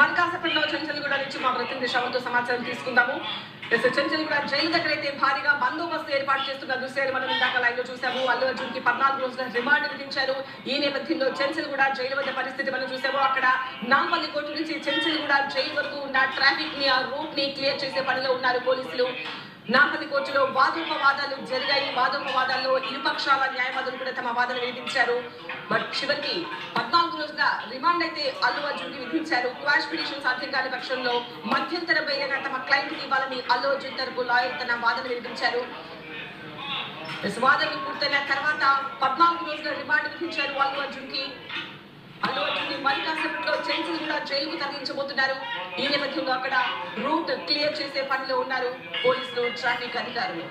మల్కాసపట్లో చెంచల్గూడ నుంచి మా ప్రతినిధి శ్రవణ్తో సమాచారం తీసుకుందాము. చెంచల్గూడ జైలు దగ్గర అయితే భారీగా బందోబస్తు ఏర్పాటు చేస్తున్న దృశ్యాలు మనం ఇందాక లైవ్ లో చూసాము. అల్లు అర్జున్ కి 14 రోజుల రిమాండ్ విధించారు. ఈ నేపథ్యంలో చెంచల్గూడ జైలు వద్ద పరిస్థితి మనం చూసాము. అక్కడ నాంపల్లి కోర్టు నుంచి చెంచల్గూడ జైలు వరకు ఉన్న ట్రాఫిక్ ని, ఆ రూట్ ని క్లియర్ చేసే పనిలో ఉన్నారు పోలీసులు. నాంపల్లి కోర్టులో వాదోపవాదాలు జరిగాయి. వాదోపవాదాల్లో ఇరుపక్షాల న్యాయవాదులు కూడా తమ వాదన వినిపించారు. బట్ చివరికి 14 రోజుల రిమాండ్ అయితే అల్లు అర్జున్ కి విధించారు. క్వాష్ పిటిషన్ సాధ్యం కాని పక్షంలో మధ్యంతర బెయిల్ తమ క్లయింట్ కి ఇవ్వాలని అల్లు అర్జున్ తరపు లాయర్ తన వాదన వినిపించారు. వాదనలు పూర్తయిన తర్వాత 14 రోజుల రిమాండ్ విధించారు అల్లు అర్జున్ కి. అల్లు అర్జున్ ని మల్కాసపట్లో చెంచల్గూడ జైలుకు తరలించబోతున్నారు. ఈ నేపథ్యంలో అక్కడ రూట్ క్లియర్ చేసే పనిలో ఉన్నారు పోలీసులు, ట్రాఫిక్ అధికారులు.